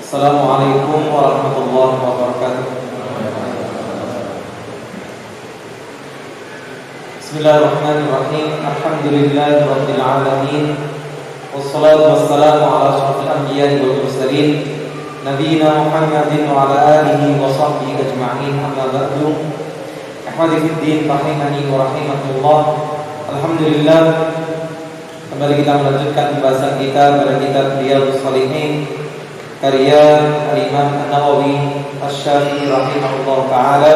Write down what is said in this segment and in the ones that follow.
Assalamualaikum warahmatullahi wabarakatuh. Bismillahirrahmanirrahim. Alhamdulillahirabbil alamin. Wassalatu wassalamu ala asyrofil anbiya'i wal mursalin nabiyina Muhammadin wa ala alihi wa sahbihi ajma'in. Amma ba'du. Ikhwati fid din, rahimani wa rahimakumullah. Alhamdulillah, kembali kita melanjutkan pembahasan kita pada kitab Riyadhus Shalihin karya Al-Imam An-Nawawi Asy-Syafi'i rahimahullah ta'ala,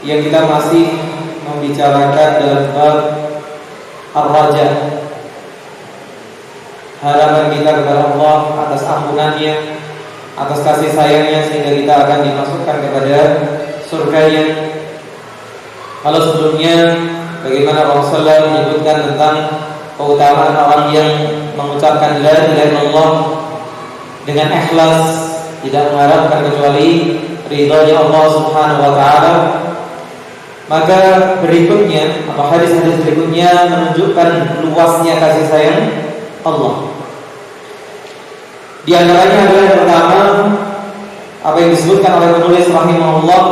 yang kita masih membicarakan dalam bab Ar-Raja, harapan kita kepada Allah atas ampunannya, atas kasih sayangnya, sehingga kita akan dimasukkan kepada surganya. Kalau sebelumnya bagaimana Rasulullah menyebutkan tentang keutamaan orang yang mengucapkan la ilaha illallah dengan ikhlas, tidak mengharapkan kecuali ridhonya Allah Subhanahu wa taala, maka berikutnya atau hadis-hadis berikutnya menunjukkan luasnya kasih sayang Allah. Di antaranya adalah yang pertama, apa yang disebutkan oleh penulis rahimahullah,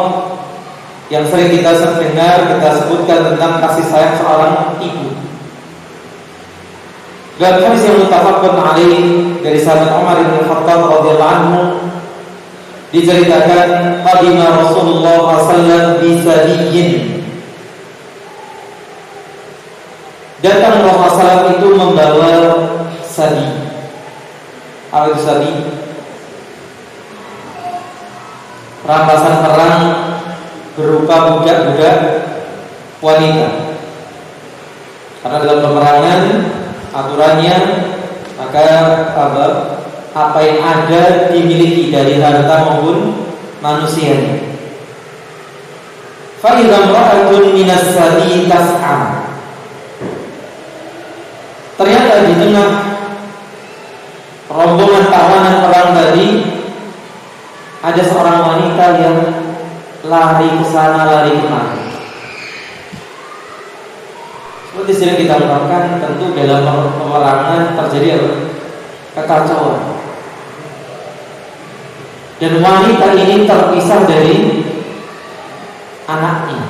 yang sering kita dengar, kita sebutkan tentang kasih sayang seorang ibu. Dalam hadis yang muttafaqun alaih dari sahabat Umar bin Khattab radhiyallahu anhu, diceritakan qadima Rasulullah sallallahu bi sadiyyin. Datang Rasulullah itu membawa sadi. Apa itu sadi? Rampasan perang berupa budak-budak wanita. Karena dalam peperangan aturannya, maka apa yang ada dimiliki dari harta maupun manusianya. Fa idza imra'atun minas sadi tas'am. Ternyata di tengah rombongan tawanan perang tadi ada seorang wanita yang lari ke sana, lari kemari. Seperti sering kita ungkapkan, tentu dalam peperangan terjadi apa? Kekacauan. Dan wanita ini terpisah dari anaknya.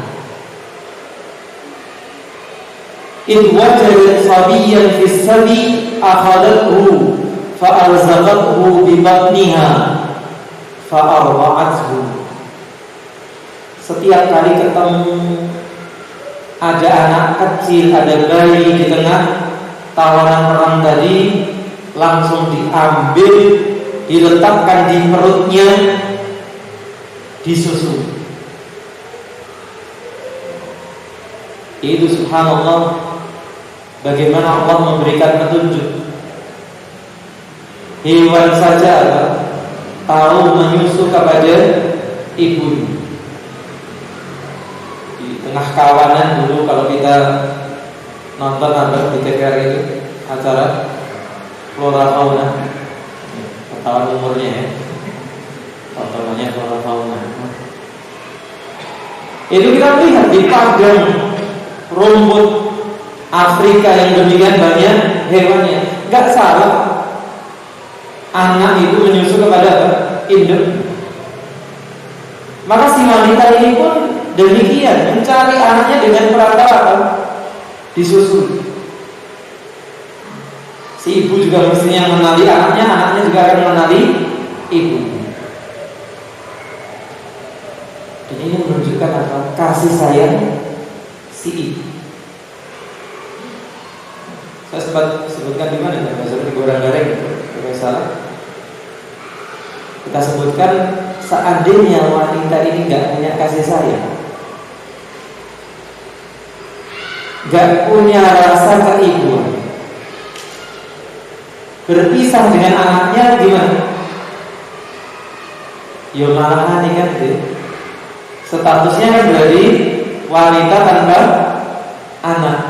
Idh wajadat sabiyyan fis sadi akhadathu fa arzaqathu bi batniha fa arba'athu. Setiap kali ketemu ada anak kecil, ada bayi di tengah tawanan perang tadi, langsung diambil, diletakkan di perutnya, disusu. Itu subhanallah, bagaimana Allah memberikan petunjuk. Hewan saja tahu menyusu kepada ibunya. Tengah kawanan dulu, kalau kita nonton di TVRI itu acara Flora Fauna, ketahuan umurnya ya, tontonannya Flora Fauna. Itu kita lihat di padang rumput Afrika yang demikian banyak hewannya, nggak salah anak itu menyusu kepada induk. Maka si wanita ini pun demikian, mencari anaknya dengan perantara disusu. Si ibu juga mestinya mengenali anaknya, anaknya juga akan mengenali ibu. Dan ini menunjukkan apa? Kasih sayang si ibu. Saya sempat sebutkan di mana? Bahasa di Goreng-Goreng, kalau salah. Kita sebutkan, seandainya wanita ini nggak punya kasih sayang, gak punya rasa keibuan, berpisah dengan anaknya gimana? Ya malahan kan deh. Statusnya kan berarti wanita tanpa anak.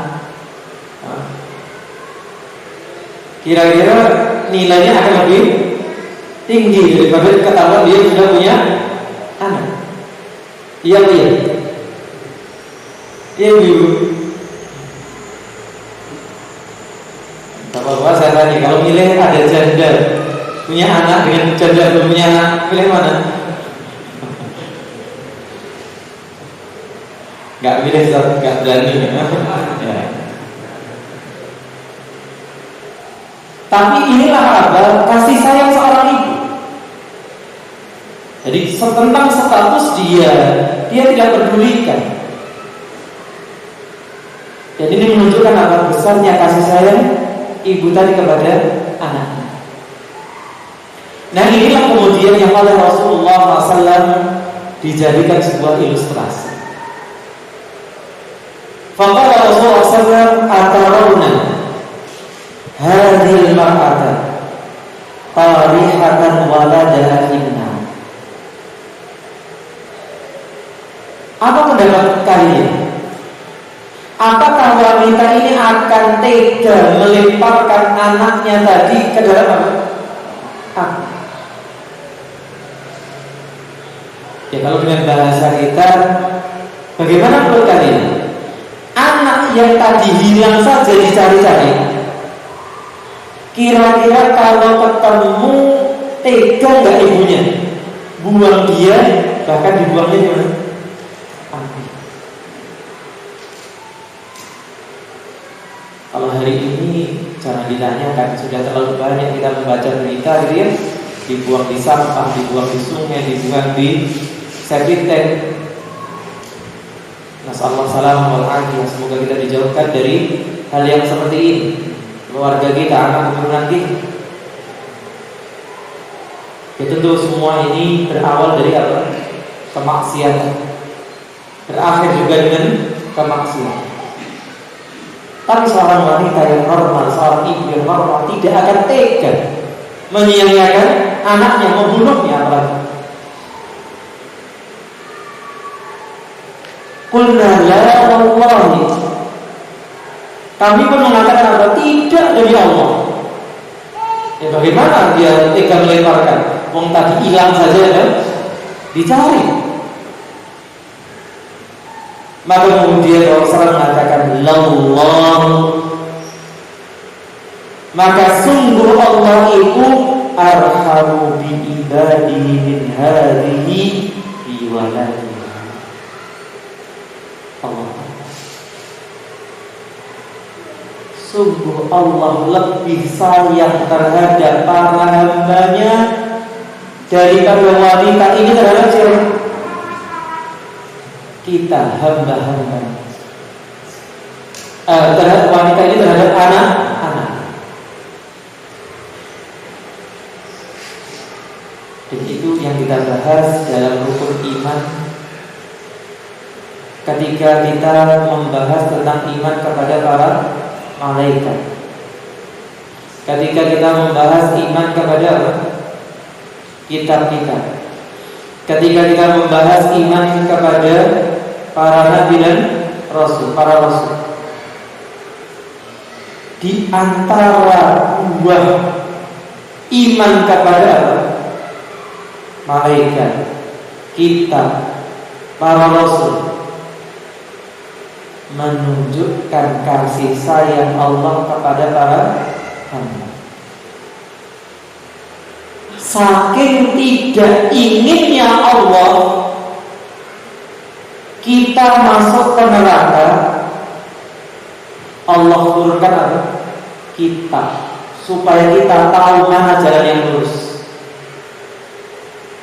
Kira-kira nilainya akan lebih tinggi daripada ketahuan dia sudah punya anak. Iya iya. Iya ibu. Bapak-bapak saya tanya, kalau milih ada janda punya anak dengan janda belum punya anak, pilih mana? Gak pilih, gak berani. Ya. Tapi inilah apa? Kasih sayang seorang ibu. Jadi tentang status dia tidak pedulikan. Jadi ini menunjukkan apa besarnya kasih sayang ibu tadi kepada anaknya. Nah inilah kemudian yang oleh Rasulullah SAW dijadikan sebuah ilustrasi. Faqala Rasulullah SAW atarawna hadhil mar'ata tarihatan waladaha inna. Apa pendapat kalian? Apakah wanita ini akan tega melemparkan anaknya tadi ke dalam apa? Api. Ya kalau dengan bahasa kita, bagaimana menurut kalian? Anak yang tadi hilang saja dicari-cari, kira-kira kalau ketemu tega nggak ibunya? Buang dia, bahkan dibuangnya di mana? Api. Kalau hari ini jangan ditanyakan, sudah terlalu banyak kita membaca berita gitu ya, dibuang di sampah, dibuang di sungai, dibuang di septic tank. Nasallahu salam wal afiyah. Semoga kita dijauhkan dari hal yang seperti ini. Keluarga kita, anak keturunan kita. Ya tentu semua ini berawal dari apa? Kemaksiatan. Berakhir juga dengan kemaksiatan. Tapi seorang wanita yang normal, seorang ibu yang normal tidak akan tega menyia-nyiakan anaknya, membunuhnya apalagi. Qulna la wallahi. Kami pun mengatakan apa? Tidak demi Allah. Ya bagaimana dia tega melemparkan? Wong tadi hilang saja kan? Dicari. Maka kemudian Rasulullah mengatakan Allah, maka sungguh Allah itu arhamu bi ibadihi min hadhihi bi waladihi. Allah, sungguh Allah lebih sayang terhadap para hambanya daripada wanita ini terhadap siapa? Kita hamba-hamba terhadap wanita ini terhadap anak-anak. Dan itu yang kita bahas dalam rukun iman ketika kita membahas tentang iman kepada para malaikat. Ketika kita membahas iman kepada kitab-kitab. Ketika kita membahas iman kepada para nabi dan rasul, para rasul. Di antara buah iman kepada malaikat, kitab, para rasul, menunjukkan kasih sayang Allah kepada para hamba. Saking tidak inginnya Allah kita masuk ke neraka, Allah turunkan apa? Kitab, supaya kita tahu mana jalan yang lurus.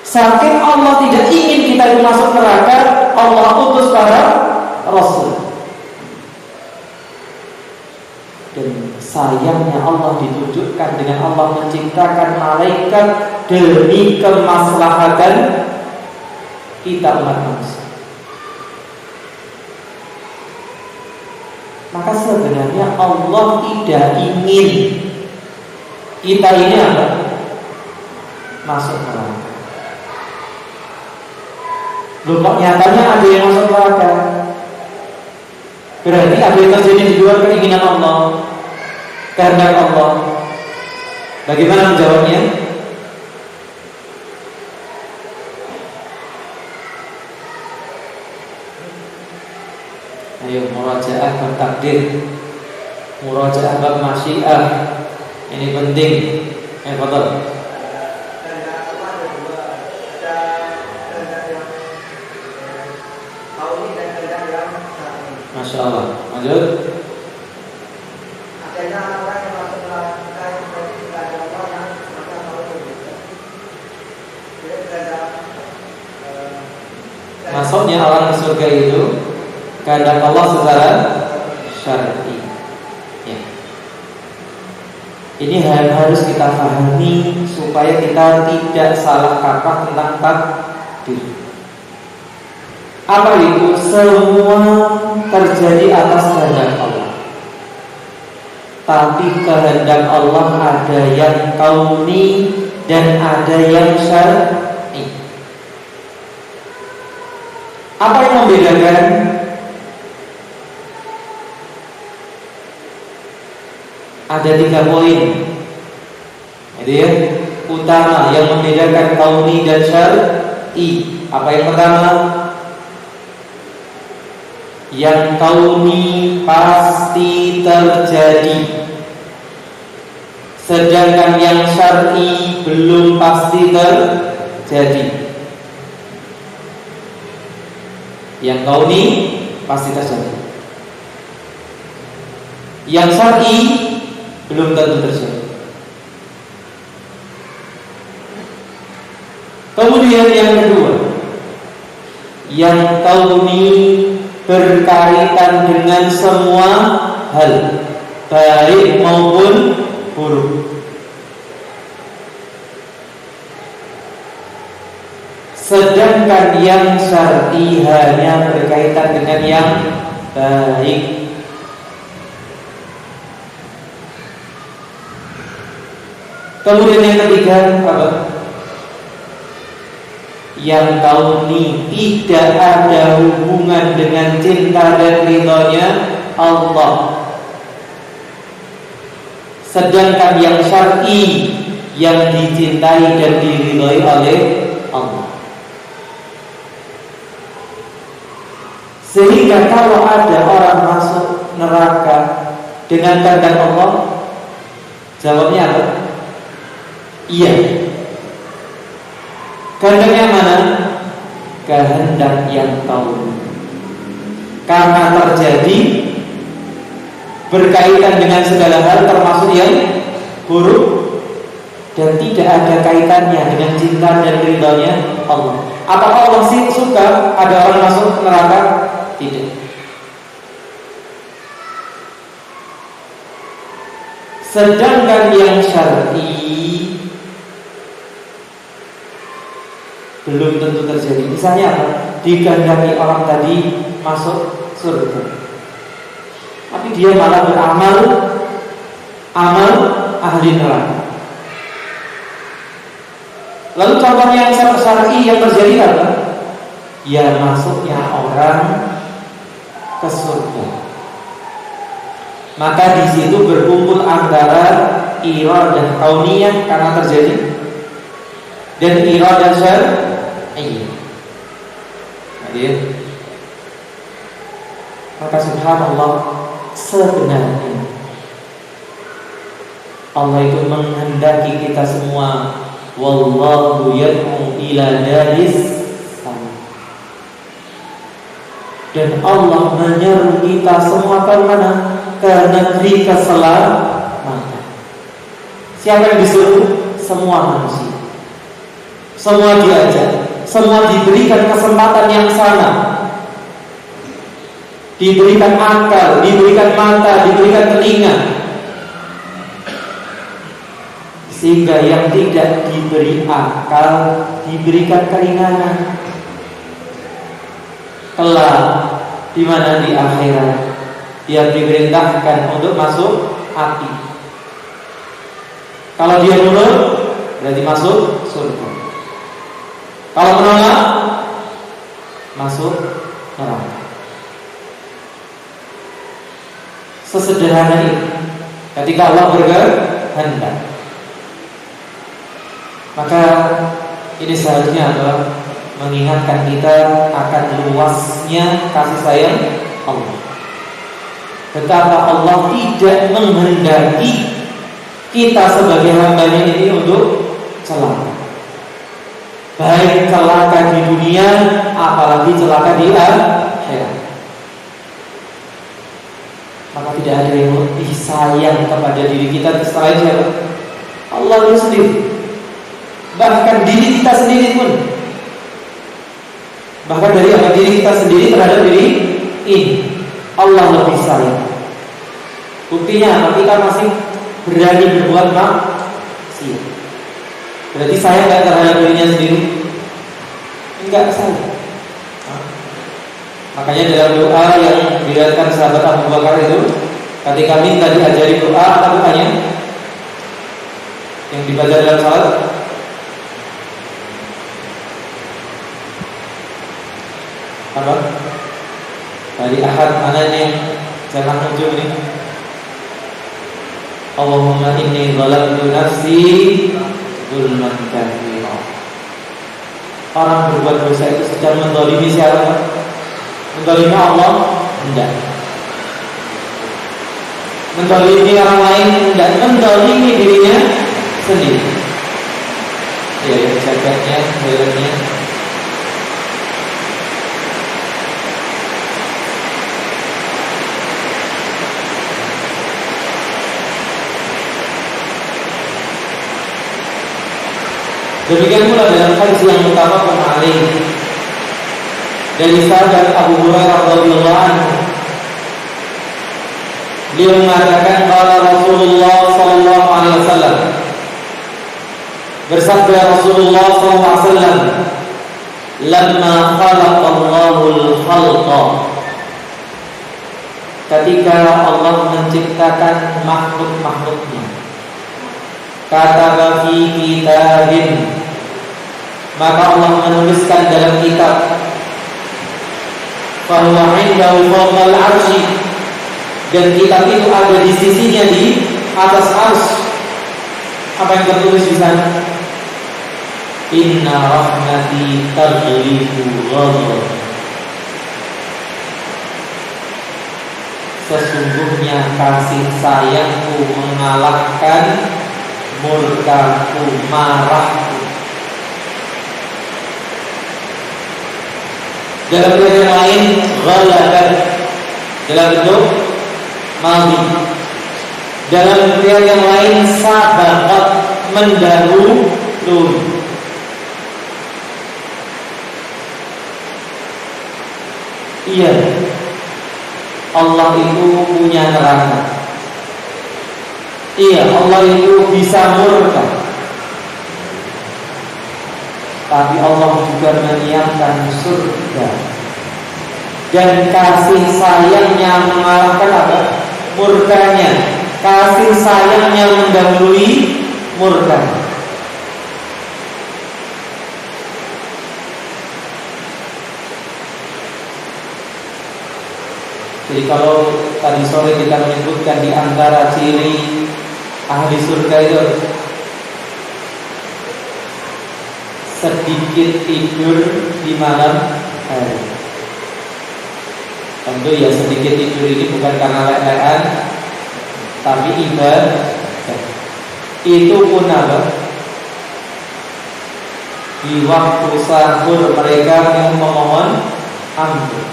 Saking Allah tidak ingin kita itu masuk neraka, Allah utus para rasul. Dan sayangnya Allah ditunjukkan dengan Allah menciptakan malaikat demi kemaslahatan kita umat manusia. Maka sebenarnya Allah tidak ingin kita ini apa? Masuk neraka. Loh kok nyatanya ada yang masuk neraka? Berarti ada yang terjadi di luar keinginan Allah, kehendak Allah. Bagaimana menjawabnya? Ayo murajaah bab takdir, murajaah bab masyiah. Ini penting. Betul. Masya Allah. Lanjut. Adanya orang yang masuk neraka yang berarti tidak ada Allah yang maka mau berbeda. Jadi tidak ada Masuknya orang ke surga itu kehendak Allah secara syar'i. Ya. Ini harus kita pahami supaya kita tidak salah kaprah tentang takdir. Apa itu? Semua terjadi atas kehendak Allah. Tapi kehendak Allah ada yang kauni dan ada yang syar'i. Apa yang membedakan? Ada 3 poin. Jadi ya, utama yang membedakan kauni dan syar'i. Apa yang pertama? Yang kauni pasti terjadi, sedangkan yang syar'i belum pasti terjadi. Yang kauni pasti terjadi, yang syar'i belum tentu terjadi. Kemudian yang kedua, yang kauni berkaitan dengan semua hal, baik maupun buruk. Sedangkan yang syar'i hanya berkaitan dengan yang baik. Kemudian yang ketiga apa? Yang kauni tidak ada hubungan dengan cinta dan ridhonya Allah. Sedangkan yang syar'i yang dicintai dan diridhoi oleh Allah. Sehingga kalau ada orang masuk neraka dengan kehendak Allah, jawabnya apa? Iya. Kehendak yang mana? Kehendak yang kauni. Karena terjadi berkaitan dengan segala hal termasuk yang buruk dan tidak ada kaitannya dengan cinta dan ridhonya Allah. Apakah Allah sih suka ada orang masuk neraka? Tidak. Sedangkan yang syar'i belum tentu terjadi. Misalnya apa? Dikehendaki orang tadi masuk surga, tapi dia malah beramal amal ahli neraka. Lalu contohnya yang syar'i yang terjadi apa? Ya masuknya orang ke surga. Maka di situ berkumpul antara iradah kauniyah karena terjadi dan iradah syar'i. Hadir. Maka subhanallah, sebenarnya Allah itu menghendaki kita semua, wallahu yad'u ila daris salam. Dan Allah menyeru kita semua ke mana? Ke negeri keselamatan. Siapa yang disuruh? Semua manusia. Semua diajak, semua diberikan kesempatan yang sama, diberikan akal, diberikan mata, diberikan telinga. Sehingga yang tidak diberi akal diberikan keringanan. Kelak di mana? Di akhirat dia diperintahkan untuk masuk api. Kalau dia nurut berarti masuk surga. Kalau menolak masuk neraka. Sesederhana ini ketika Allah berkehendak. Maka ini seharusnya adalah mengingatkan kita akan luasnya kasih sayang Allah. Betapa Allah tidak menghendaki kita sebagai hambanya ini untuk celaka. Baik celaka di dunia, apalagi celaka di akhirat. maka tidak ada yang lebih sayang kepada diri kita selain siapa? Allah itu sendiri. Bahkan diri kita sendiri pun, bahkan dari apa diri kita sendiri terhadap diri ini, Allah lebih sayang. Buktinya apa? Kita masih berani berbuat maksiat. Berarti sayang nggak terhadap dirinya sendiri? Enggak sayang. Makanya dalam doa yang diriwayatkan sahabat Abu Bakar itu, ketika minta diajari doa, apa doanya yang dibaca dalam salat? Apa? Dari ahad mana yang jangan muncul ini? Allahumma inni zalamtu nafsi zulman katsira. Orang berbuat dosa itu sedang menzalimi siapa? Menzalimi Allah? Tidak. Menzalimi orang lain? Tidak. Menzalimi dirinya sendiri. Ya, jaketnya, helmnya. Demikian pula dalam hadis yang muttafaqun alaih dari sahabat Abu Hurairah radhiyallahu anhu, beliau mengatakan qala Rasulullah sallallahu alaihi wasallam, bersabda Rasulullah sallallahu alaihi wasallam, lamma khalaqallahul khalqa, ketika Allah menciptakan makhluk-makhluknya, kataba fi kitabin, maka Allah menuliskan dalam kitab, fahuwa indahu fawqal arsy, dan kitab itu ada di sisinya di atas arsy. Apa yang tertulis di sana? Inna rahmati taghlibu ghadab, sesungguhnya kasih sayangku mengalahkan murkaku, marahku. Dalam riwayat yang lain, ghalabat dalam bentuk madhi. Dalam riwayat yang lain, sabaqat, mendahului. Iya, Allah itu punya neraka. Iya, Allah itu bisa murka. Tapi Allah juga menyiapkan surga. Dan kasih sayangnya mengalahkan apa? Murkanya. Kasih sayangnya mendahului murka. Jadi kalau tadi sore kita menyebutkan di antara ciri ahli surga itu sedikit tidur di malam hari. Tentu ya sedikit tidur ini bukan karena lek-lekan, tapi ibadah. Itu pun apa? Di waktu sahur mereka yang memohon ampun.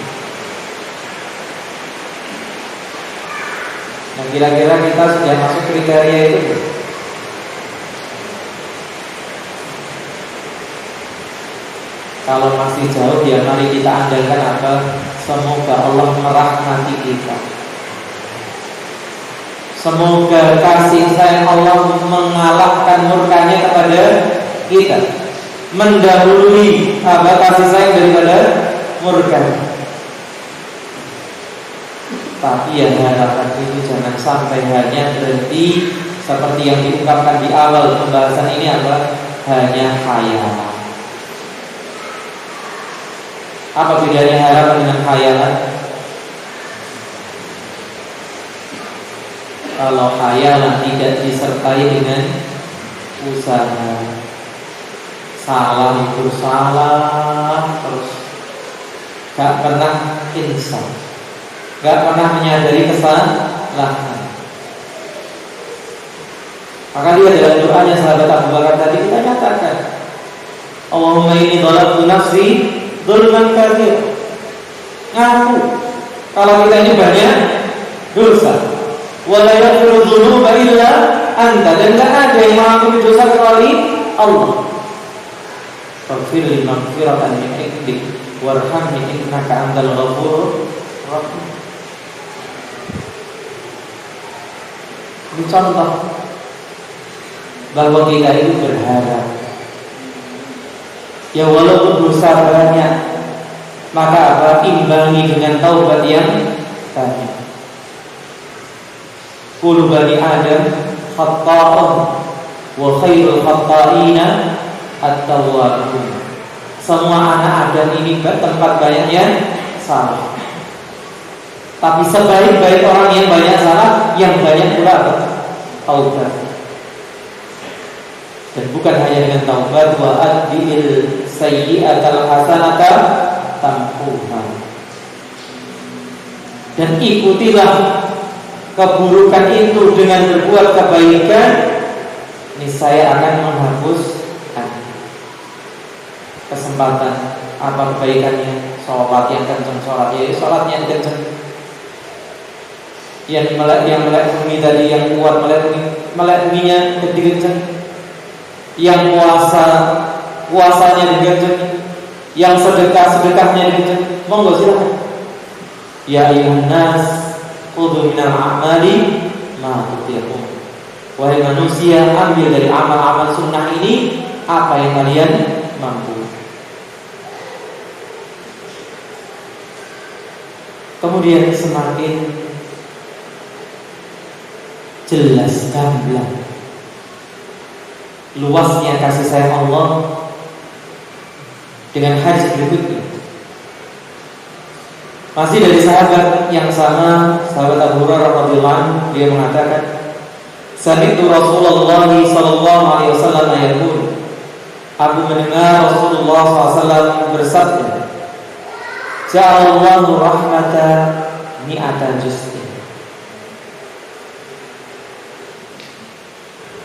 Nah, kira-kira kita sudah masuk kriteria itu. Kalau masih jauh, ya mari kita andalkan apa? Semoga Allah merahmati kita. Semoga kasih sayang Allah mengalahkan murkanya kepada kita, mendahului apa kasih sayang daripada murkanya. Tapi yang harapan itu jangan sampai hanya berhenti seperti yang diungkapkan di awal pembahasan ini, apa? Hanya khayalan. Apa bedanya harapan dengan khayalan? Kalau khayalan tidak disertai dengan usaha, salah itu salah terus, gak pernah insaf, gak pernah menyadari kesalahan. Maka dia dalam doanya sahabat Abu Bakar tadi kita nyatakan, Allahumma inni dhalamtu nafsi dzulman katsira. Ngaku kalau kita ini banyak dosa. Wa la yaghfiru dzunuba illa anta, dan enggak ada yang mengampuni dosa kecuali Allah. Faghfir li maghfiratan min indik warhamni innaka antal ghafurur rahim. Ini contoh bahwa kita itu berharap, ya walaupun dosa banyak, maka apa, imbangi dengan taubat yang banyak. Kullu bani Adam khata'un wa khairul khata'ina at-tawwabun. Semua anak Adam ini tempat banyaknya salah. Tapi sebaik-baik orang yang banyak salah, yang banyak pula taubat. Dan bukan hanya dengan taubat, wa adbil sayyi'atal hasanata tamhuha. Dan ikutilah keburukan itu dengan berbuat kebaikan, niscaya akan menghapuskan. Kesempatan apa kebaikannya? Sholat yang kencang, sholat yang kencang. Yang melek bumi tadi, yang kuat melek buminya lebih kencang. Yang puasanya dikencang, yang sedekahnya dikencang. Monggo silakan. Ya ayyuhan nas, khudhu minal a'mali ma tutiqun. Wahai manusia, ambil dari amal-amal sunnah ini apa yang kalian mampu. Kemudian semakin jelas gamblang luasnya kasih sayang Allah dengan hadis berikutnya. Masih dari sahabat yang sama, sahabat Abu Hurairah radhiyallahu anhu, dia mengatakan, sami'tu Rasulullah sallallahu alaihi wasallam yaqul, aku mendengar Rasulullah SAW bersabda, ja'alallahu rahmata mi'ata juz'in.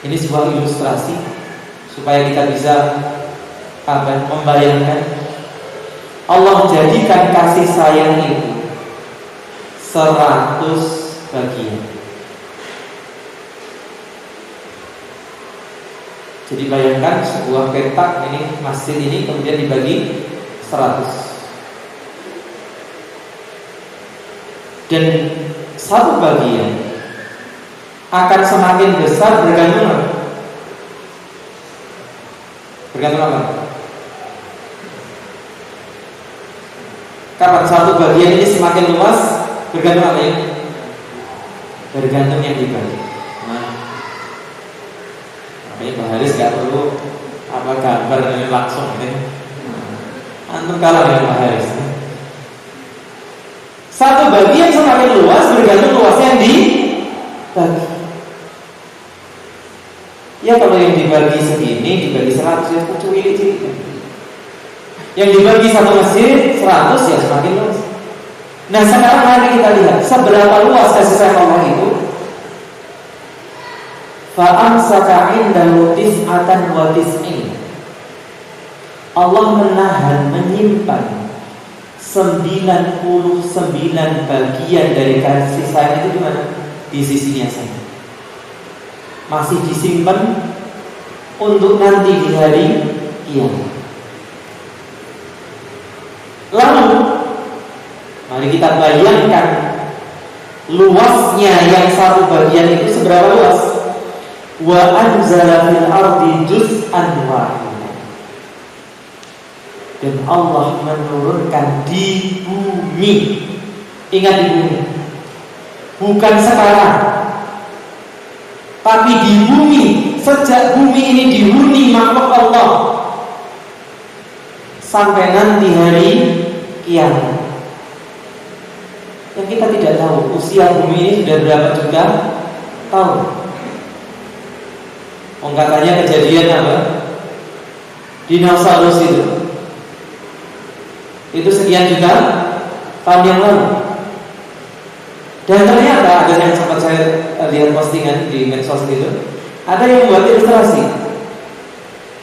Ini sebuah ilustrasi supaya kita bisa membayangkan Allah jadikan kasih sayang itu 100 bagian. Jadi bayangkan sebuah petak ini, masjid ini kemudian dibagi 100. Dan satu bagian akan semakin besar bergantung apa? Kapan satu bagian ini semakin luas? Bergantung apa ya? Bergantung yang dibagi. Nah, makanya Pak Haris gak perlu gambar ini langsung ya. Antum kalah dengan Pak Haris. Satu bagian semakin luas bergantung luasnya yang dibagi. Ya kalau yang dibagi segini, dibagi 100 ya cuili-cuili. Yang dibagi satu masjid 100 ya semakin luas. Nah sekarang mari kita lihat seberapa luas kasih sayang Allah itu. Fa'amsaka indahu tis'atan wa tis'in. Allah menahan, menyimpan 99 bagian dari kasih sayang itu di mana? Di sisinya saja. Masih disimpan untuk nanti di hari kiamat. Lalu mari kita bayangkan luasnya yang satu bagian itu seberapa luas. Wa anzala fil ardi juz'an wahidan. Dan Allah menurunkan di bumi. Ingat di bumi. Bukan sekarang, tapi di bumi. Sejak bumi ini dihuni makhluk Allah sampai nanti hari kiamat. Yang kita tidak tahu usia bumi ini sudah berapa juta tahun. Katanya kejadian apa? Dinosaurus itu sekian juta tahun yang lalu. Dan ternyata ada yang sempat saya lihat postingan di medsos itu, ada yang membuat ilustrasi.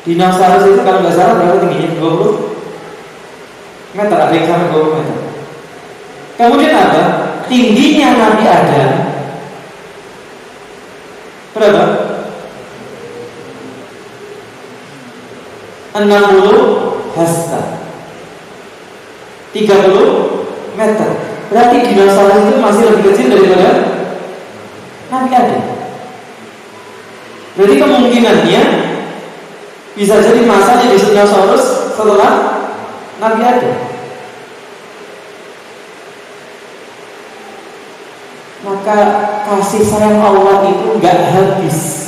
Dinosaurus itu kalau nggak salah berapa tingginya? 20 meter, ada yang sampai 20 meter. Kemudian apa? tingginya Nabi Adam berapa? 60 hasta, 30 meter. Berarti dinosaurus itu masih lebih kecil daripada Nabi Adam. Berarti kemungkinannya bisa jadi masanya di dinosaurus setelah Nabi Adam. Maka kasih sayang Allah itu nggak habis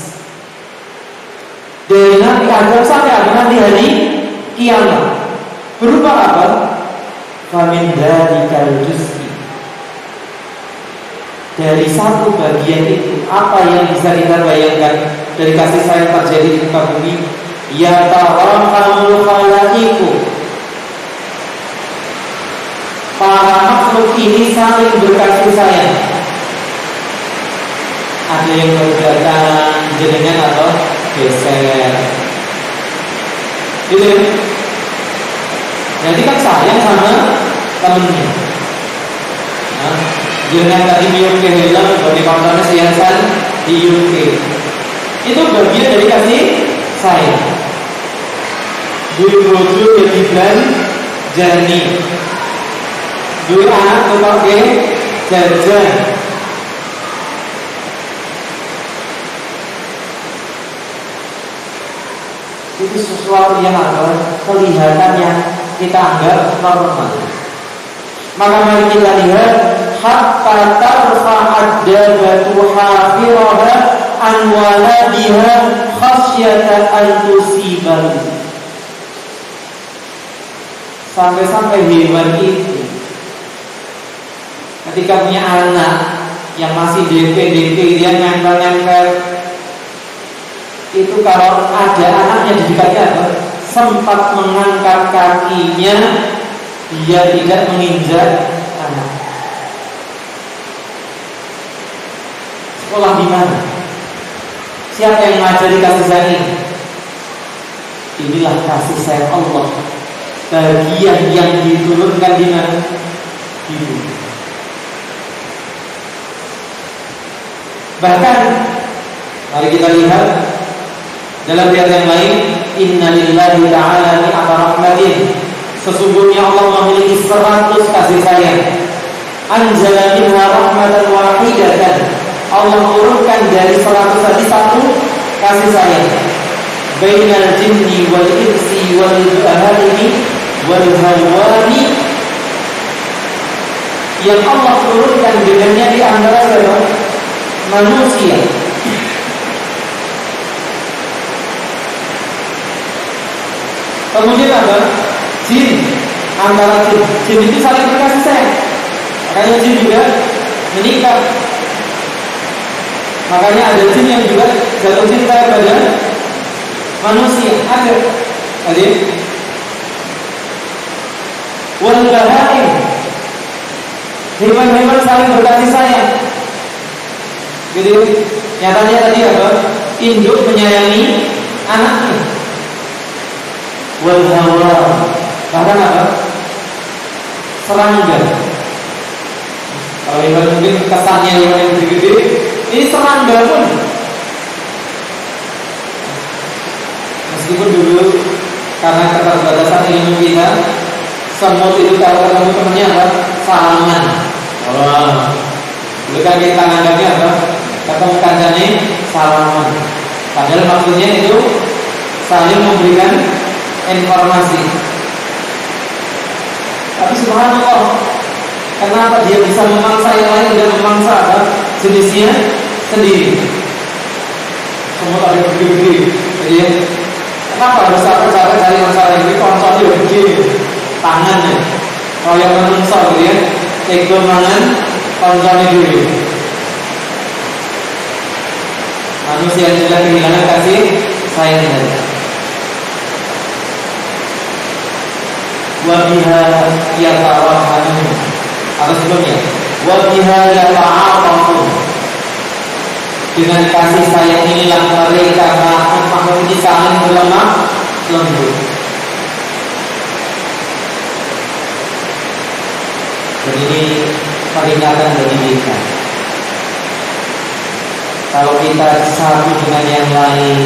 dari Nabi Adam sampai nanti hari kiamat. Berupa apa? Famin dari juz'i, dari satu bagian itu. Apa yang bisa kita bayangkan dari kasih sayang terjadi di muka bumi? Ya tawakamul khalaiqu, para makhluk ini saling berkasih sayang. Ada yang berdatang jenengan atau geser, gitu. Jadi kan sayang sama temennya. Nah, jenengan tadi mium ke helm, bagi kontennya siasan di UK. Itu bagian dari kasih sayang. Dua bojo jadi bulan jani, dua anak tukang ke jajan. Itu sesuatu yang kelihatan yang kita anggap normal. Maka mari kita lihat hatta tarfa'ad dabatu hafiraha an waladiha khasyata an tusibahu. Sampai-sampai hewan itu ketika punya anak yang masih DP dia nempel-nempel, itu kalau ada anaknya di dekatnya apa? Sempat mengangkat kakinya, dia tidak menginjak anak. Sekolah di mana? Siapa yang mengajari kasih sayang ini? Inilah kasih sayang Allah. Bagian yang diturunkan di mana? Di bumi. Bahkan mari kita lihat dalam ayat yang lain, inna lillahi ta'ala mi'ata rahmatin, sesungguhnya Allah memiliki 100 kasih sayang. Anzala minha rahmatan wahidatan, Allah turunkan dari 100 tadi 1 kasih sayang. Bainal jinni wal insi wal bahari wal hawani, yang Allah turunkan dengannya di antara manusia. Kemudian apa? Jin, antara jin itu saling berkasih sayang. Makanya jin juga menikah. Makanya ada jin yang juga jatuh cinta pada manusia. Ada. Wal bahaim, hewan-hewan saling berkasih sayang. Jadi nyatanya tadi apa? Induk menyayangi anaknya. Wal hawa, bahkan apa? Serangga. Kalau hewan mungkin kesannya hewan yang gede-gede, ini serangga pun. Meskipun dulu karena keterbatasan ilmu kita, semut itu kalau ketemu temannya apa? Salaman. Wah, dulu kan kita nganggapnya apa? Ketemu kancane salaman. Padahal maksudnya itu saling memberikan informasi. Tapi subhanallah, kenapa dia bisa memangsa yang lain dan memangsa apa? Jenisnya sendiri. Semua ada gede-gede. Jadi kenapa harus capek-capek cari masalah ini? Konsolnya gede, tangannya. Kalau yang menungso gitu ya, tegur mangan, konsolnya dulu. Manusia yang sudah kehilangan kasih sayangnya. Wabiha yatawahanu, atau sebelumnya wabiha yata'atafu, dengan kasih sayang inilah mereka makhluk ini saling berlemah lembut. Dan ini mari peringatan bagi kita. Kalau kita satu dengan yang lain,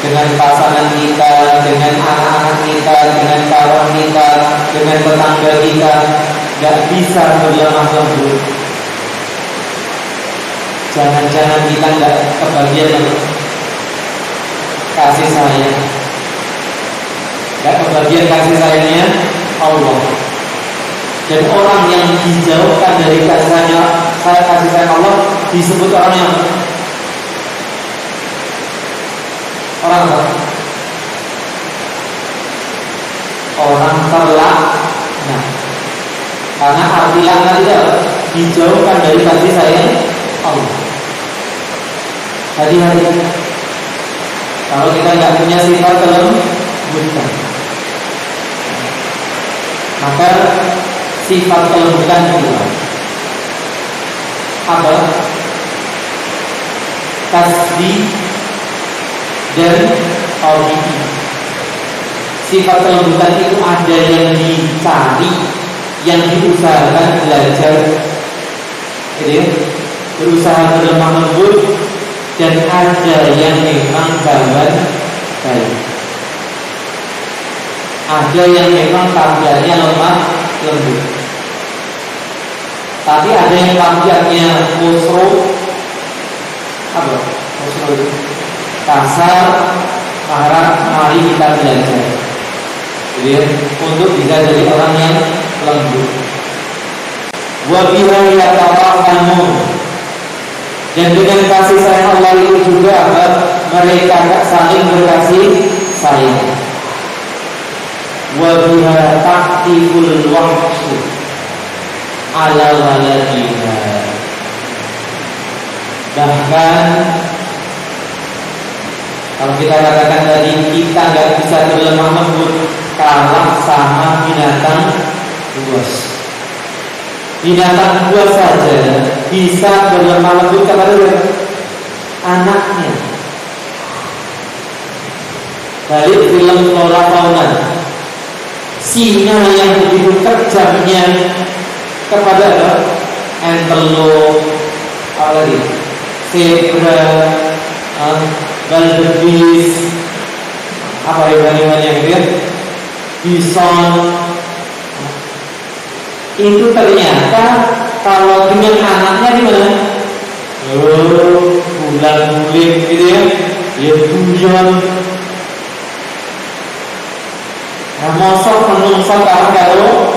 dengan pasangan kita, dengan anak-anak kita, dengan kawan kita, dengan tetangga kita, gak bisa berlemah lembut. Jangan-jangan kita gak kebagian kasih sayang, gak kebagian kasih sayangnya Allah. Dan orang yang dijauhkan dari kasih sayang Allah disebut orang yang orang apa? Orang terlaknat. Karena arti laknat itu dijauhkan dari kasih sayang Allah. Hati-hati. Kalau kita nggak punya sifat kelembutan, maka sifat kelembutan itu apa? Tasbih dan tauhid. Sifat kelembutan itu ada yang dicari, yang diusahakan belajar, berusaha berlemah lembut, dan ada yang memang bawaan baik. Ada yang memang tabiatnya lemah lembut. Tapi ada yang tabiatnya musro, apa? Musro itu kasar, marah, mari kita belajar. Jadi untuk bisa jadi orang yang lembut. Wa biha yatawakkalun. Dan dengan kasih sayang Allah itu juga mereka saling berkasih sayang. Wa biha taqtiful wahsy ala waladiha. Bahkan kalau kita katakan tadi kita nggak bisa berlemah lembut, kalah sama binatang buas. Binatang buas saja bisa berlemah lembut kepada anaknya. Balik film Flora Fauna, singa yang begitu kejamnya kepada antelope, apa lagi, zebra, wildebeest, apa hewan-hewan yang gitu ya, bison. Itu ternyata kalau dengan anaknya di mana? Bulan-bulan gitu ya, ya guyon. Nah, mosok menungso kalau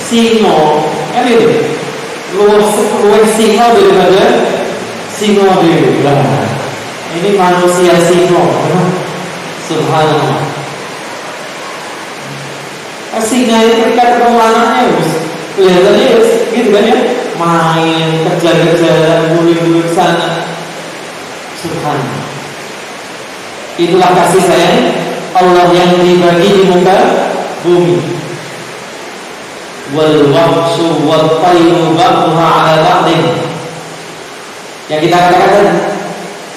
singo, kan itu luwih singo daripada singo dhewe. Ini manusia singo, subhanallah. Singa itu ketika ketemu anaknya kelihatannya gitu kan ya, main, kejar-kejaran, guling-guling sana. Subhanallah. Itulah kasih sayang Allah yang dibagi di muka bumi. Wal wahsyu wat tayru ba'dhuha 'ala ba'din. Yang kita katakan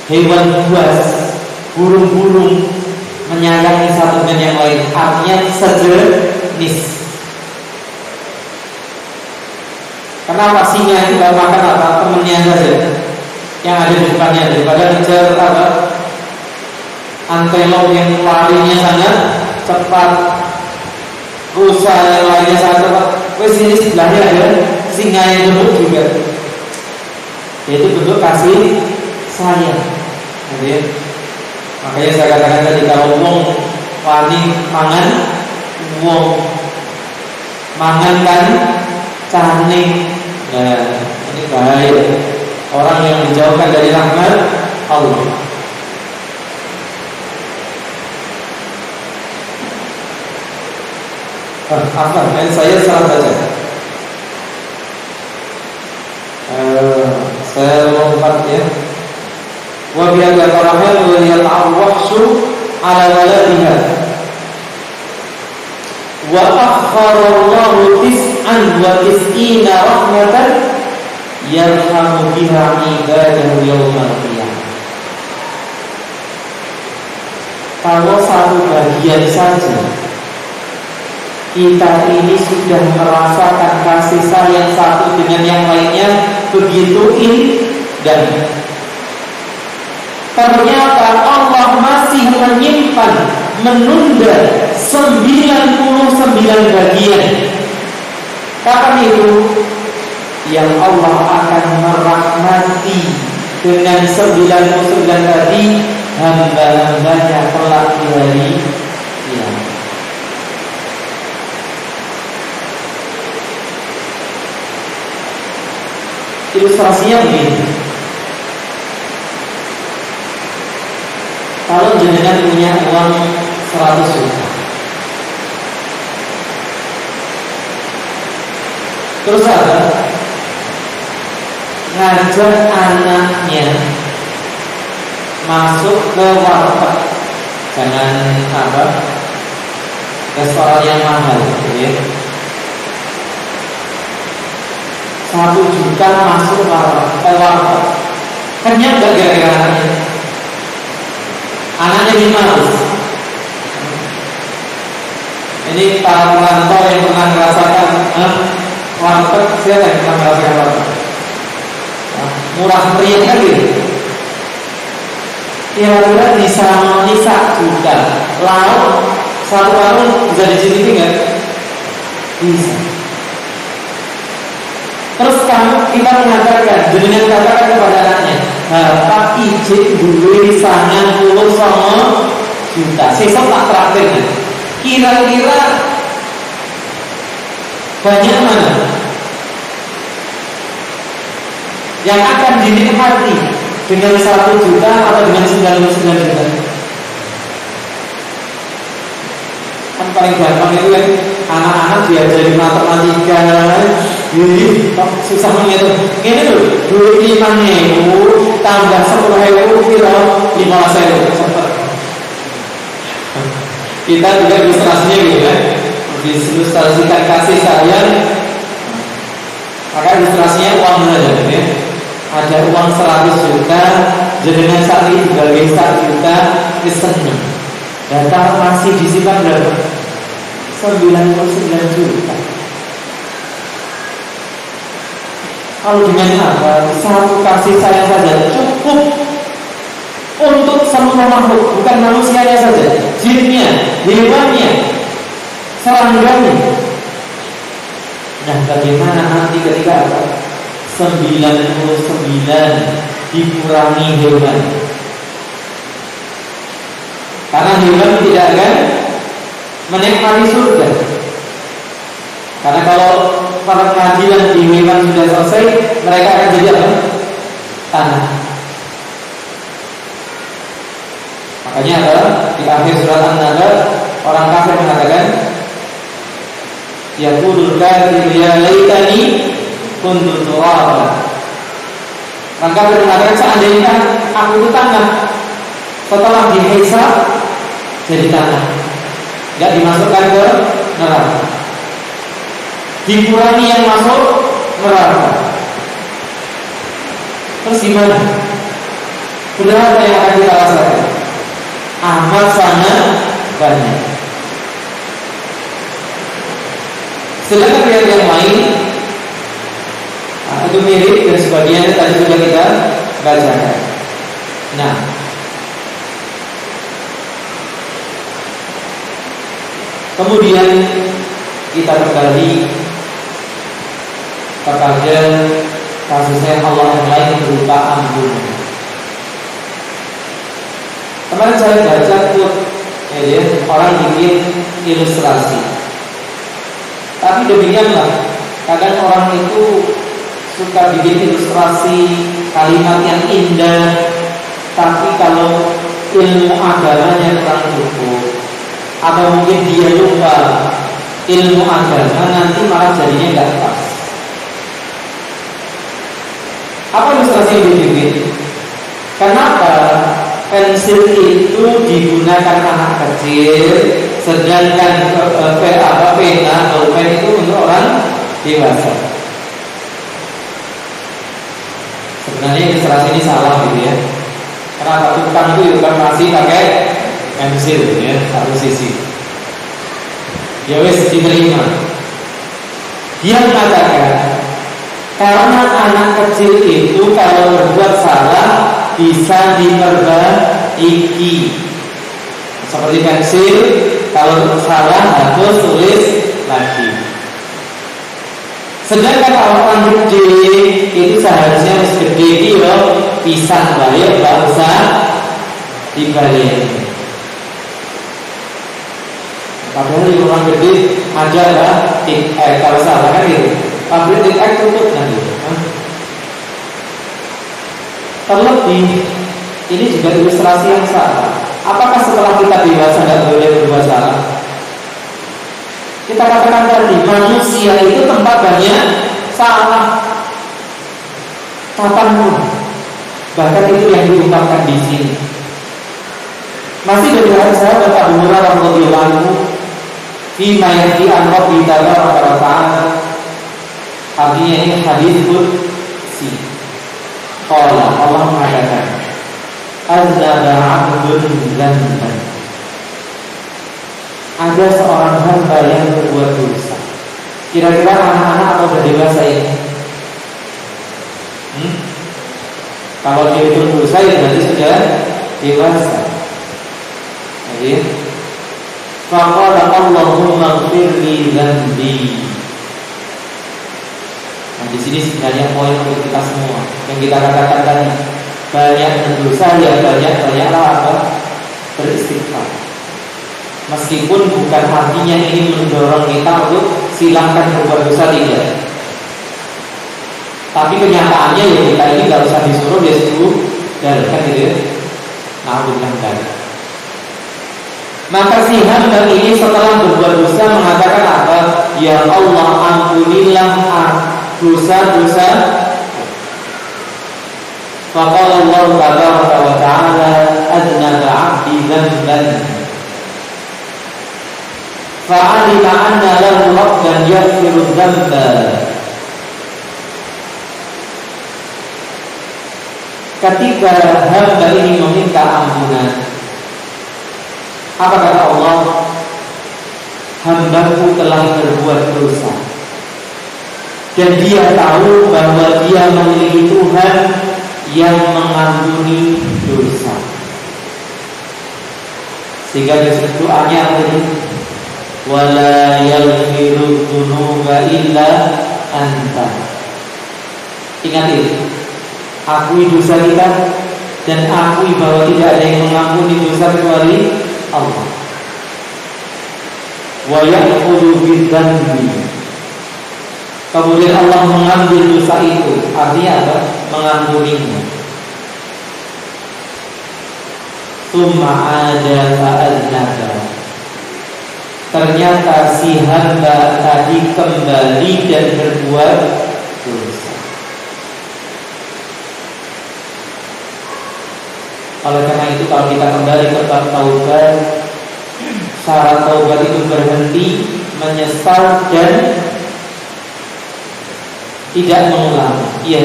hewan buas, burung-burung menyayangi satu dengan yang lain, artinya sejenis. Kenapa singa itu gak makan apa? Temennya saja yang ada di depannya, daripada ngejar apa? Antelope yang larinya sangat cepat, rusa yang larinya sangat cepat. Wes ini sebelahnya ada singa yang gemuk juga. Yaitu bentuk kasih sayang. Jadi, makanya saya katakan tadi kalau wong wani mangan, wong mangan kan caning. Nah, ini bahaya. Orang yang dijauhkan dari rahmat Allah. Apa? Saya salah baca. Saya lompat ya. Wa bi'adha qarahal wa yata'awwahsu ala waladiha. Wa akhara Allahu tis'an wa tis'ina rahmatan yarhamu biha ibadahu yawmal qiyamah. Kalau satu bagian saja kita ini sudah merasakan kasih sayang satu dengan yang lainnya begitu indah. Ternyata Allah masih menyimpan, menunda 99 bagian. Kapan itu? Yang Allah akan merahmati dengan 99 tadi hamba-hambanya kelak di hari kiamat. Ilustrasinya begini. Kalau jenengan punya uang 100 juta, terus ada ngajak anaknya masuk ke warteg, jangan restoran yang mahal, ya. 1 juta masuk ke warteg, kenyang gak kira-kira anaknya? Anaknya dimalas. Ini para perantau yang pernah merasakan warteg, siapa yang pernah merasakan warteg? Murah meriah kan gitu. Kira-kira bisa 1 juta. Lauk 1 warung bisa dicicipi nggak? Bisa. Terus kita mengatakan, jenengan katakan kepada anaknya, Pak ijik duwe 99 juta. Sesok tak traktir. Kira-kira banyak mana yang akan dinikmati dengan 1 juta atau dengan 99 juta? Kan paling gampang itu kan anak-anak diajari matematika, susah menghitung. Ini loh, duit 5.000 tambah 10.000 kira 15.000. Kita juga ilustrasinya gitu kan, diilustrasikan kasih sayang. Maka ilustrasinya uang saja, ya. Ada uang 100 juta, jenengan saat ini sebagai 1 juta, seneng. Data masih disimpan berapa? 99 juta. Kalau dengan apa? Satu kasih sayang saja cukup untuk semua makhluk, bukan manusianya saja, jinnya, hewannya, serangganya. Nah, bagaimana nanti ketika 99 dikurangi hewan? Karena hewan tidak akan menikmati surga. Karena kalau pengadilan di hewan sudah selesai, mereka akan jadi apa? Tanah. Makanya ada di akhir surat An-Nahl, orang kafir mengatakan, yaqulul kafir ya laitani kuntu turaba. Orang kafir mengatakan, seandainya aku itu tanah, setelah dihisab jadi tanah, tidak dimasukkan ke neraka, dikurangi yang masuk neraka. Terus gimana? Berapa yang akan kita rasakan? Amat sangat banyak. Sedangkan ayat yang lain itu mirip dan sebagiannya tadi sudah kita bacakan. Nah, kemudian kita kembali kepada kasih sayang Allah yang lain berupa ampunan. Kemarin saya baca tuh, orang bikin ilustrasi. Tapi demikianlah, kadang orang itu suka bikin ilustrasi kalimat yang indah, tapi kalau ilmu agamanya kurang cukup, atau mungkin dia lupa ilmu agama, nanti malah jadinya nggak pas. Apa ilustrasi yang dibikin? Kenapa pensil itu digunakan anak kecil, sedangkan pena atau pen itu untuk orang dewasa? Sebenarnya ilustrasi ini salah gitu ya. Kenapa tukang itu kan masih pakai pensil ya, satu sisi. Ya wis diterima. Dia mengatakan karena anak kecil itu kalau berbuat salah bisa diperbaiki. Seperti pensil, kalau salah harus tulis lagi. Sedangkan orang gede itu seharusnya harus gede itu pisang bayar, nggak usah dibayar. Padahal di orang gede ada lah, kalau salah kan gitu, pabrik tutup nanti. Terlebih ini juga ilustrasi yang salah. Apakah setelah kita dewasa nggak boleh berbuat salah? Kita katakan tadi manusia itu tempat banyak salah. Kapanpun. Bahkan itu yang diungkapkan di sini. Masih dari hadis sahabat Abu Hurairah radhiyallahu anhu, fi ma yati an rabbi tabaraka wa ta'ala. Artinya ini hadis qudsi. Qala Allah mengatakan, "Aznaba 'abdun dzamban." Ada seorang hamba yang berbuat dosa. Kira-kira anak-anak atau sudah dewasa ini? Kalau dia berdosa ya berarti sudah dewasa. Jadi, faqala Allahumma ighfirli dzambi. Nah, di sini sebenarnya poin untuk kita semua yang kita katakan tadi, banyak berdosa ya banyaklah apa? Beristighfar. Meskipun bukan artinya ini mendorong kita untuk silahkan berbuat dosa, tidak. Tapi kenyataannya ya kita ini nggak usah disuruh, dia suruh dan kan gitu. Alhamdulillah. Maka si hamba ini setelah berbuat dosa mengatakan apa? Ya Allah, ampunilah dosa-dosa. Faqala Allah tabaraka wa ta'ala, adnaba 'abdi dzamban fa'alima anna lahu rabban yaghfiru dzamba. Ketika hamba ini meminta ampunan, apa kata Allah? Hambaku telah berbuat dosa, dan dia tahu bahwa dia memiliki Tuhan yang mengampuni dosa. Sehingga disebut doanya tadi, wala yaghfiru dzunuba illa anta. Ingat ini, akui dosa kita dan akui bahwa tidak ada yang mengampuni dosa kecuali Allah. Wa ya'khudhu bidzanbi. Kemudian Allah mengambil dosa itu, artinya apa? Mengampuninya. Tsumma ada fa'adnaba. Ternyata si hamba tadi kembali dan berbuat dosa. Oleh karena itu kalau kita kembali ke bab taubat, syarat taubat itu berhenti, menyesal dan tidak mengulang. Iya,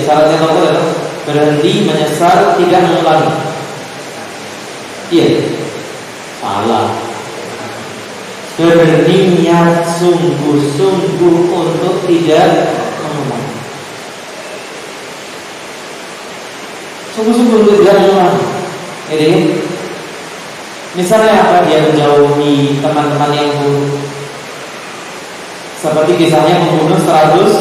syaratnya taubat adalah berhenti, menyesal, tidak mengulangi. Iya, salah. Berniat sungguh-sungguh untuk tidak mengulangi. Sungguh-sungguh untuk tidak mengulangi. Jadi, misalnya apa? Dia menjauhi teman-teman yang buruk. Seperti kisahnya membunuh 100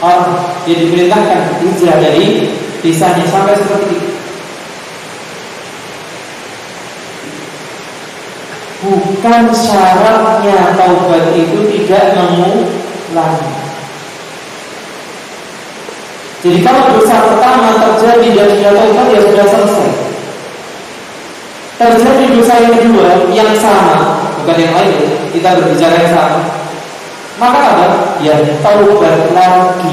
orang. Dia diperintahkan hijrah dari desanya sampai seperti itu. Bukan syaratnya taubat itu tidak mengulangi. Jadi kalau dosa pertama terjadi dan sudah taubat, ya sudah selesai. Terjadi dosa yang kedua yang sama, bukan yang lain, kita berbicara yang sama, maka apa? Ya taubat lagi.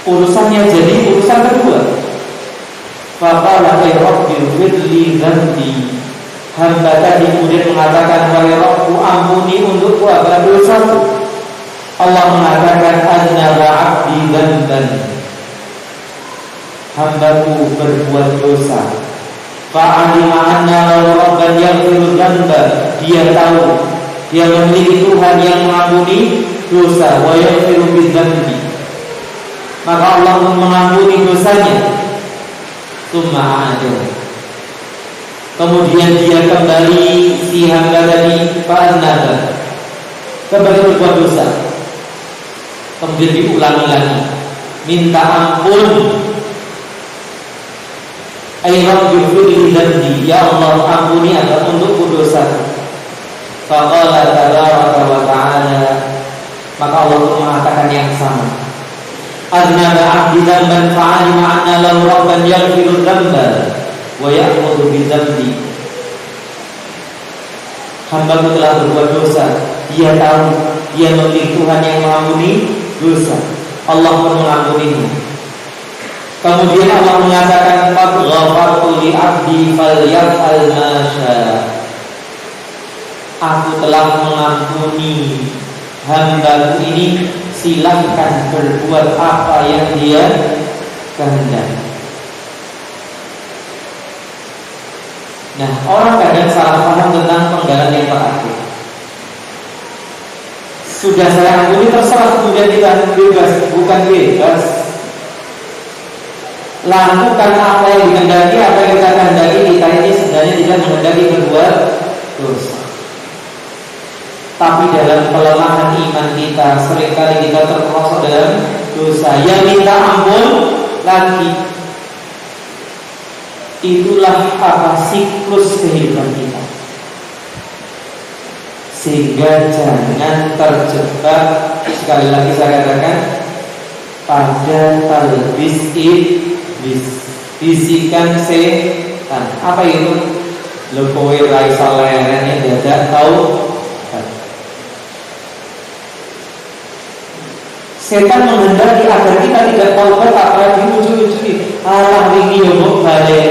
Urusannya jadi urusan kedua. Faqala ya Rabbi firli dzambi. Hamba tadi kemudian mengatakan, wahai Rabbku, ampuni untukku akan dosaku. Allah mengatakan, aznaba 'abdi dzamban. hambaku berbuat dosa. Fa'alima anna lahu rabban yaghfiru dzamba, dia tahu dia memiliki Tuhan yang mengampuni dosa, wa yaghfiru bidzambi, maka Allah pun mengampuni dosanya. Tsumma a'ada, kemudian dia kembali si hamba tadi fa'annaba, kembali berbuat dosa, kemudian diulangi lagi, minta ampun. Ayyuhal ghafurur rahim, ya Allah ampuni aku untuk dosaku. Faqala tabaraka wa ta'ala, maka Allah mengatakan yang sama. Aznaba 'abdi dzamban fa'alima anna lahu rabban yaghfiru dzamba wa ya'khudhu bi dzambi. Hambaku telah berbuat dosa, dia tahu dia memiliki Tuhan yang mengampuni dosa, Allah pun mengampuninya. Kemudian Allah mengatakan, qad ghafartu li 'abdi falyaf'al ma syaa. Aku telah mengampuni hamba ini, silahkan berbuat apa yang dia kehendaki. Nah, orang kadang salah paham tentang penggalan yang terakhir. Sudah saya ampuni, terserah kemudian kita bebas, bukan bebas. Lakukan apa yang dikehendaki, apa yang kita kehendaki. Kita ini sebenarnya tidak menghendaki berbuat dosa, tapi dalam kelemahan iman kita seringkali kita terperosok dalam dosa. Yang minta ampun lagi, itulah apa siklus kehidupan kita. Sehingga jangan terjebak, sekali lagi saya katakan, pada talbis bisikan setan. Apa itu? Kowe ra iso lerene dadak tau. Setan menghendaki agar kita tidak taubat, apalagi ujung-ujungnya alah wingi yo mbok balik.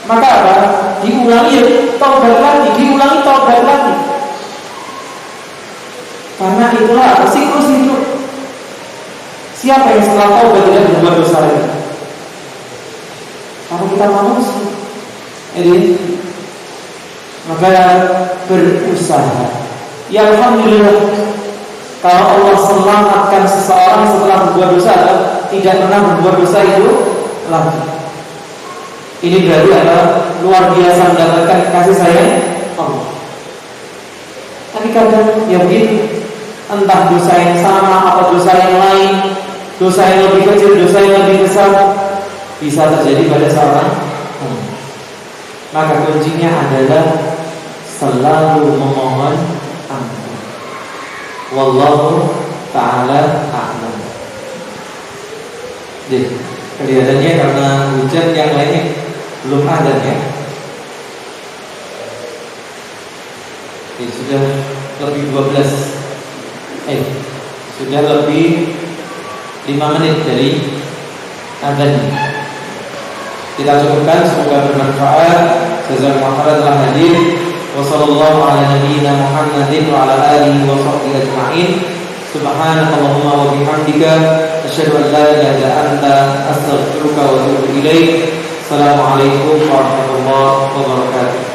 Maka apa? Diulangi taubat lagi, diulangi taubat lagi. Karena itulah apa? Siklus hidup. Siapa yang setelah taubat tidak berbuat dosa lagi? Karena kita manusia. Jadi maka berusaha. Ya alhamdulillah, kalau Allah selamatkan seseorang setelah berbuat dosa, tidak pernah berbuat dosa itu lagi. Ini berarti adalah luar biasa mendapatkan kasih sayang Allah. Tapi kadang ya begitu, entah dosa yang sama atau dosa yang lain, dosa yang lebih kecil, dosa yang lebih besar, bisa terjadi pada seorang. Maka kuncinya adalah selalu memohon ampun. Wallahu ta'ala a'lam. Jadi kelihatannya karena hujan yang lainnya belum ada ya. Oke, sudah lebih 12. Sudah lebih 5 menit dari adzan. Kita cukupkan, semoga bermanfaat. Jazakumullah khairan telah hadir. Wassallallahu ala nabiyyina Muhammadin wa ala alihi wa sahbihi ajma'in. Subhanakallahumma wa bihamdika asyhadu an la ilaha illa anta astaghfiruka wa atubu ilaik. Assalamualaikum warahmatullahi wabarakatuh.